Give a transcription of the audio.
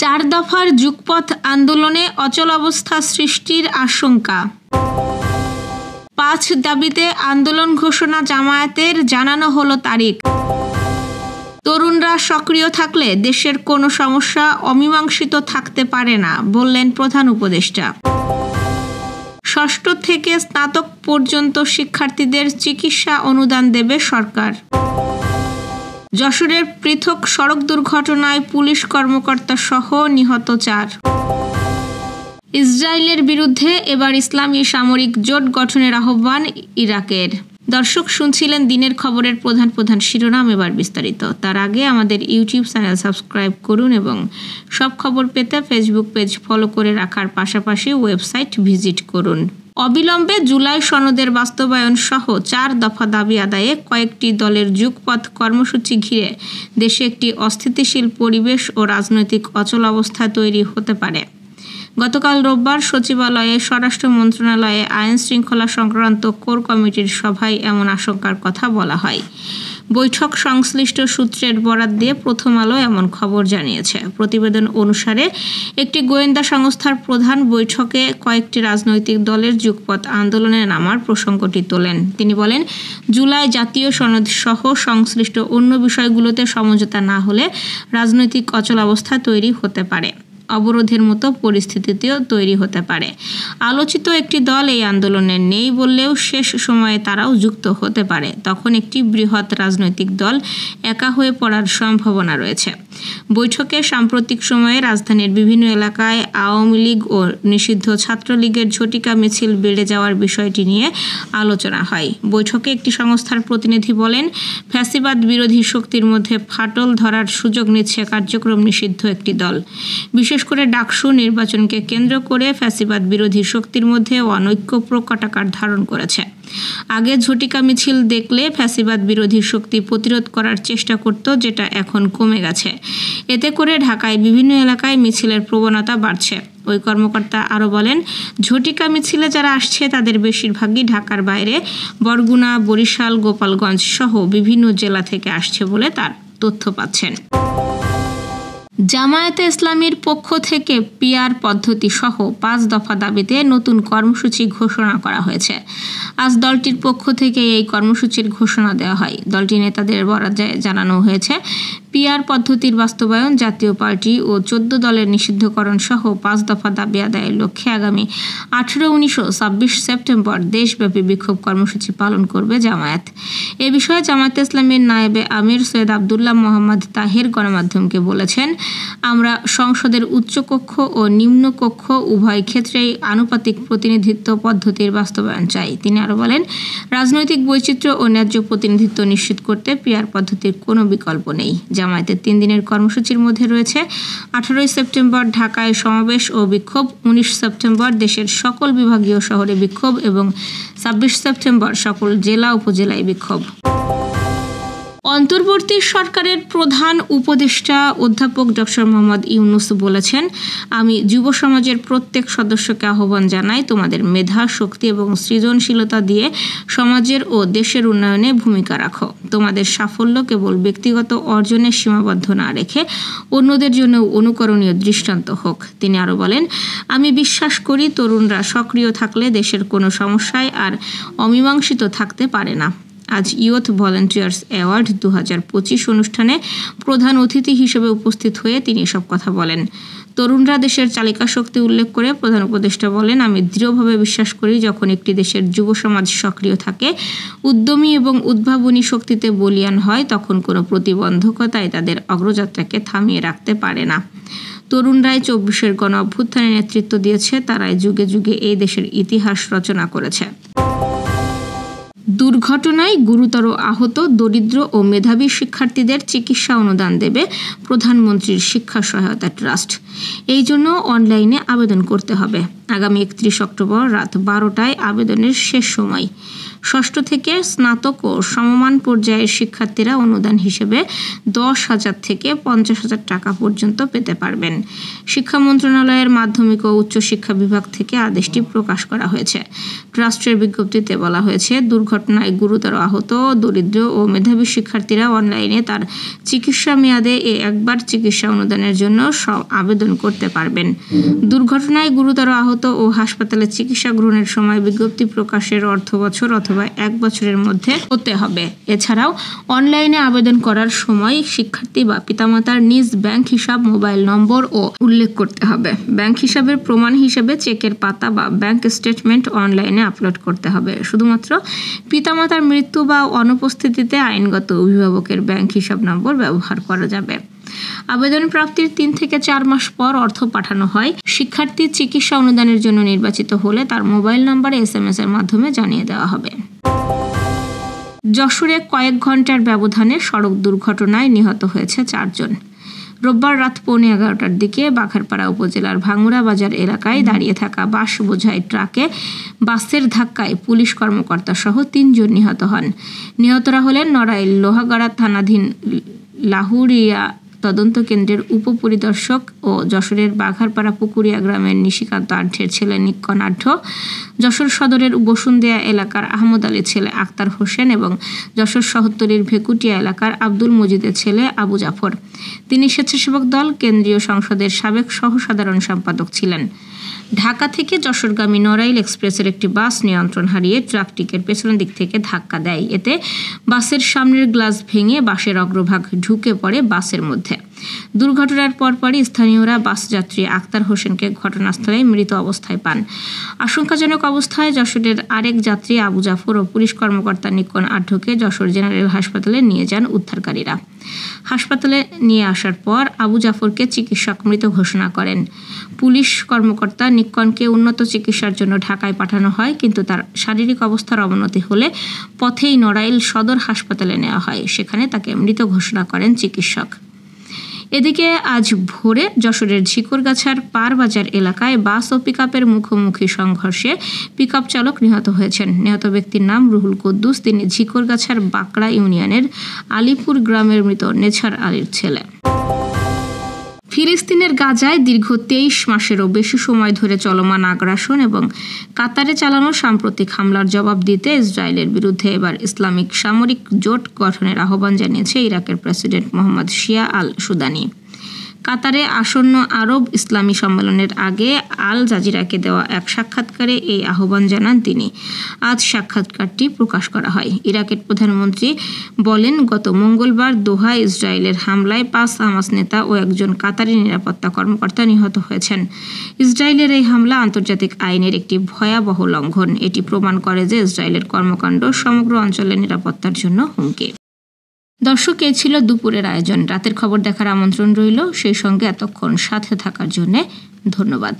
4 দফার যুগপথ আন্দোলনে অচলাবস্থা সৃষ্টির আশঙ্কা। 5 দাবিতে আন্দোলন ঘোষণা জামায়াতের, জানানো হলো তারিখ। তরুণরা সক্রিয় থাকলে দেশের কোনো সমস্যা অমীমাংসিত থাকতে পারে না, বললেন প্রধান উপদেষ্টা। ষষ্ঠ থেকে স্নাতক পর্যন্ত শিক্ষার্থীদের চিকিৎসা অনুদান দেবে সরকার। যশোরের পৃথক সড়ক দুর্ঘটনায় পুলিশ কর্মকর্তা সহ নিহত 4। ইসরায়েলের বিরুদ্ধে এবার ইসলামী সামরিক জোট গঠনের আহ্বান ইরাকের। দর্শক, শুনছিলেন দিনের খবরের প্রধান প্রধান শিরোনাম, এবার বিস্তারিত। তার আগে আমাদের ইউটিউব চ্যানেল সাবস্ক্রাইব করুন এবং সব খবর পেতে ফেসবুক পেজ ফলো করে রাখার পাশাপাশি ওয়েবসাইট ভিজিট করুন। অবিলম্বে জুলাই সনদের বাস্তবায়ন সহ 4 দফা দাবি আদায়ে কয়েকটি দলের যুগপথ কর্মসূচি ঘিরে দেশে একটি অস্থিতিশীল পরিবেশ ও রাজনৈতিক অচলাবস্থা তৈরি হতে পারে। গতকাল রোববার সচিবালয়ে স্বরাষ্ট্র মন্ত্রণালয়ে আইন শৃঙ্খলা সংক্রান্ত কোর কমিটির সভায় এমন আশঙ্কার কথা বলা হয়। বৈঠক সংশ্লিষ্ট সূত্রের বরাত দিয়ে প্রথম আলো এমন খবর জানিয়েছে। প্রতিবেদন অনুসারে একটি গোয়েন্দা সংস্থার প্রধান বৈঠকে কয়েকটি রাজনৈতিক দলের যুগপথ আন্দোলনে নামার প্রসঙ্গটি তোলেন। তিনি বলেন, জুলাই জাতীয় সনদ সহ সংশ্লিষ্ট অন্য বিষয়গুলোতে সমঝোতা না হলে রাজনৈতিক অচলাবস্থা তৈরি হতে পারে, অবরোধের মতো পরিস্থিতিতেও তৈরি হতে পারে। আলোচিত একটি দল এই আন্দোলনে নেই বললেও শেষ সময়ে তারাও যুক্ত হতে পারে। তখন একটি বৃহৎ রাজনৈতিক দল একা হয়ে পড়ার সম্ভাবনা রয়েছে। বৈঠকে সাম্প্রতিক সময়ে রাজধানীর বিভিন্ন এলাকায় আওয়ামী লীগ ও নিষিদ্ধ ছাত্রলীগের ঝটিকা মিছিল বেড়ে যাওয়ার বিষয়টি নিয়ে আলোচনা হয়। বৈঠকে একটি সংস্থার প্রতিনিধি বলেন, ফ্যাসিবাদ বিরোধী শক্তির মধ্যে ফাটল ধরার সুযোগ নিচ্ছে কার্যক্রম নিষিদ্ধ একটি দল। বিশেষ করে ডাকসু নির্বাচনকে কেন্দ্র করে ফ্যাসিবাদ বিরোধী শক্তির মধ্যে অনৈক্য প্রকট আকার ধারণ করেছে। আগে ঝটিকা মিছিল দেখলে ফ্যাসিবাদ বিরোধী শক্তি প্রতিরোধ করার চেষ্টা করত, যেটা এখন কমে গেছে। এতে করে ঢাকায় বিভিন্ন এলাকায় মিছিলের প্রবণতা বাড়ছে। ওই কর্মকর্তা আরও বলেন, ঝটিকা মিছিলে যারা আসছে তাদের বেশিরভাগই ঢাকার বাইরে বরগুনা, বরিশাল, গোপালগঞ্জ সহ বিভিন্ন জেলা থেকে আসছে বলে তার তথ্য পাচ্ছেন। জামায়াতে ইসলামীর পক্ষ থেকে পিআর পদ্ধতি সহ 5 দফা দাবিতে নতুন কর্মসূচি ঘোষণা করা হয়েছে। আজ দলটির পক্ষ থেকে এই কর্মসূচির ঘোষণা দেওয়া হয়। দলটির নেতাদের বরাতে জানানো হয়েছে, পিআর পদ্ধতির বাস্তবায়ন, জাতীয় পার্টি ও 14 দলের নিষিদ্ধকরণ সহ 5 দফা দাবি আদায়ের লক্ষ্যে আগামী 18, 19 ও 26 সেপ্টেম্বর দেশব্যাপী বিক্ষোভ কর্মসূচি পালন করবে জামায়াত। এ বিষয়ে জামায়াতে ইসলামীর নায়েবে আমির সৈয়দ আবদুল্লাহ মোহাম্মদ তাহের গণমাধ্যমকে বলেছেন, আমরা সংসদের উচ্চকক্ষ ও নিম্নকক্ষ উভয় ক্ষেত্রেই আনুপাতিক প্রতিনিধিত্ব পদ্ধতির বাস্তবায়ন চাই। তিনি আরও বলেন, রাজনৈতিক বৈচিত্র্য ও ন্যায্য প্রতিনিধিত্ব নিশ্চিত করতে পিআর পদ্ধতির কোনো বিকল্প নেই। জামায়াতের 3 দিনের কর্মসূচির মধ্যে রয়েছে 18 সেপ্টেম্বর ঢাকায় সমাবেশ ও বিক্ষোভ, 19 সেপ্টেম্বর দেশের সকল বিভাগীয় শহরে বিক্ষোভ এবং 26 সেপ্টেম্বর সকল জেলা উপজেলায় বিক্ষোভ। অন্তর্বর্তী সরকারের প্রধান উপদেষ্টা অধ্যাপক ডক্টর মোহাম্মদ ইউনূস বলেছেন, আমি যুব সমাজের প্রত্যেক সদস্যকে আহ্বান জানাই, তোমাদের মেধা, শক্তি এবং সৃজনশীলতা দিয়ে সমাজের ও দেশের উন্নয়নে ভূমিকা রাখো। তোমাদের সাফল্য কেবল ব্যক্তিগত অর্জনে সীমাবদ্ধ না রেখে অন্যদের জন্য অনুকরণীয় দৃষ্টান্ত হোক। তিনি আরও বলেন, আমি বিশ্বাস করি তরুণরা সক্রিয় থাকলে দেশের কোনো সমস্যায় আর অমীমাংসিত থাকতে পারে না। আজ ইয়ুথ ভলান্টিয়ার্স অ্যাওয়ার্ড 2025 অনুষ্ঠানে প্রধান অতিথি হিসেবে উপস্থিত হয়ে তিনি এসব কথা বলেন। তরুণরা দেশের চালিকা শক্তি উল্লেখ করে প্রধান উপদেষ্টা বলেন, আমি দৃঢ়ভাবে বিশ্বাস করি যখন একটি দেশের যুব সমাজ সক্রিয় থাকে, উদ্যমী এবং উদ্ভাবনী শক্তিতে বলীয়ান হয়, তখন কোনো প্রতিবন্ধকতাই তাদের অগ্রযাত্রাকে থামিয়ে রাখতে পারে না। তরুণরাই 24-এর গণ অভ্যুত্থানে নেতৃত্ব দিয়েছে, তারাই যুগে যুগে এই দেশের ইতিহাস রচনা করেছে। দুর্ঘটনায় গুরুতর আহত দরিদ্র ও মেধাবী শিক্ষার্থীদের চিকিৎসা অনুদান দেবে প্রধানমন্ত্রীর শিক্ষা সহায়তা ট্রাস্ট। এই জন্য অনলাইনে আবেদন করতে হবে। আগামী 31 অক্টোবর রাত 12টায় আবেদনের শেষ সময়। ষষ্ঠ থেকে স্নাতক ও সমমান পর্যায়ের শিক্ষার্থীরা অনুদান হিসেবে 10,000 থেকে 50,000 টাকা পর্যন্ত পেতে পারবেন। শিক্ষা মন্ত্রণালয়ের মাধ্যমিক ও উচ্চশিক্ষা বিভাগ থেকে আদেশটি প্রকাশ করা হয়েছে। ট্রাস্টের বিজ্ঞপ্তিতে বলা হয়েছে, দুর্ঘটনায় গুরুতর আহত, দরিদ্র ও মেধাবী শিক্ষার্থীরা অনলাইনে তার চিকিৎসা মেয়াদে একবার চিকিৎসা অনুদানের জন্য আবেদন করতে পারবেন। দুর্ঘটনায় গুরুতর আহত ও হাসপাতালে চিকিৎসা গ্রহণের সময় বিজ্ঞপ্তি প্রকাশের অর্থবছর অথবা 1 বছরের মধ্যে হতে হবে। এছাড়াও অনলাইনে আবেদন করার সময় শিক্ষার্থী বা পিতামাতার নিজ ব্যাংক হিসাব, মোবাইল নম্বর ও উল্লেখ করতে হবে। ব্যাংক হিসাবের প্রমাণ হিসেবে চেকের পাতা বা ব্যাংক স্টেটমেন্ট অনলাইনে আপলোড করতে হবে। শুধুমাত্র পিতামাতার মৃত্যু বা অনুপস্থিতিতে আইনগত অভিভাবকের ব্যাংক হিসাব নম্বর ব্যবহার করা যাবে। আবেদন প্রাপ্তির 3 থেকে 4 মাস পর অর্থ পাঠানো হয়। শিক্ষার্থী চিকিৎসা অনুদানের জন্য নির্বাচিত হলে তার মোবাইল নম্বরে SMS এর মাধ্যমে জানিয়ে দেওয়া হবে। যশোরে কয়েক ঘন্টার ব্যবধানে সড়ক দুর্ঘটনায় নিহত হয়েছে 4 জন। রোববার রাত 11:15টার দিকে বাঘারপাড়া উপজেলার ভাঙ্গুড়া বাজার এলাকায় দাঁড়িয়ে থাকা বাস বোঝাই ট্রাকে বাসের ধাক্কায় পুলিশ কর্মকর্তা সহ 3 জন নিহত হন। নিহতরা হলেন নড়াইল লোহাগাড়া থানাধীন লাহুরিয়া তদন্ত কেন্দ্রের উপপরিদর্শক ও যশোরের বাঘারপাড়া পুকুরিয়া গ্রামের নিশিকান্ত আঢ্যের ছেলে নিক্কন আঢ্য, যশোর সদরের বসুন্দিয়া এলাকার আহমদ আলীর ছেলে আক্তার হোসেন এবং যশোর শহরতলির ভেকুটিয়া এলাকার আব্দুল মজিদের ছেলে আবু জাফর। তিনি স্বেচ্ছাসেবক দল কেন্দ্রীয় সংসদের সাবেক সহ-সাধারণ সম্পাদক ছিলেন। ঢাকা থেকে যশোরগামী নড়াইল এক্সপ্রেসের একটি বাস নিয়ন্ত্রণ হারিয়ে ট্রাকটিকে পেছনের দিক থেকে ধাক্কা দেয়। এতে বাসের সামনের গ্লাস ভেঙে বাসের অগ্রভাগ ঢুকে পড়ে বাসের মধ্যে। দুর্ঘটনার পরপরই স্থানীয়রা বাস যাত্রী আক্তার হোসেনকে ঘটনাস্থলে মৃত অবস্থায় পান। আশঙ্কাজনক অবস্থায় যশোরের আরেক যাত্রী আবু জাফর ও পুলিশ কর্মকর্তা নিক্কন আঢ্যকে যশোর জেনারেল হাসপাতালে নিয়ে যান উদ্ধারকারীরা। হাসপাতালে নিয়ে আসার পর আবু জাফরকে চিকিৎসক মৃত ঘোষণা করেন। পুলিশ কর্মকর্তা নিক্কনকে উন্নত চিকিৎসার জন্য ঢাকায় পাঠানো হয়, কিন্তু তার শারীরিক অবস্থার অবনতি হলে পথেই নড়াইল সদর হাসপাতালে নেওয়া হয়। সেখানে তাকে মৃত ঘোষণা করেন চিকিৎসক। এদিকে আজ ভোরে যশোরের ঝিকরগাছার পারবাজার এলাকায় বাস ও পিকআপের মুখোমুখি সংঘর্ষে পিকআপ চালক নিহত হয়েছেন। নিহত ব্যক্তির নাম রুহুল কুদ্দুস। তিনি ঝিকরগাছার বাকড়া ইউনিয়নের আলীপুর গ্রামের মৃত নেছার আলীর ছেলে। ফিলিস্তিনের গাজায় দীর্ঘ 23 মাসেরও বেশি সময় ধরে চলমান আগ্রাসন এবং কাতারে চালানো সাম্প্রতিক হামলার জবাব দিতে ইসরায়েলের বিরুদ্ধে এবার ইসলামিক সামরিক জোট গঠনের আহ্বান জানিয়েছে ইরাকের প্রেসিডেন্ট মোহাম্মদ শিয়া আল সুদানি। কাতারে আসন্ন আরব ইসলামী সম্মেলনের আগে আল জাজিরাকে দেওয়া এক সাক্ষাৎকারে এই আহ্বান জানান তিনি। আজ সাক্ষাৎকারটি প্রকাশ করা হয়। ইরাকের প্রধানমন্ত্রী বলেন, গত মঙ্গলবার দোহায় ইসরায়েলের হামলায় 5 হামাস নেতা ও একজন কাতারি নিরাপত্তা কর্মকর্তা নিহত হয়েছেন। ইসরায়েলের এই হামলা আন্তর্জাতিক আইনের একটি ভয়াবহ লঙ্ঘন। এটি প্রমাণ করে যে ইসরায়েলের কর্মকাণ্ড সমগ্র অঞ্চলের নিরাপত্তার জন্য হুমকি। দর্শক, এই ছিল দুপুরের আয়োজন। রাতের খবর দেখার আমন্ত্রণ রইল। সেই সঙ্গে এতক্ষণ সাথে থাকার জন্য ধন্যবাদ।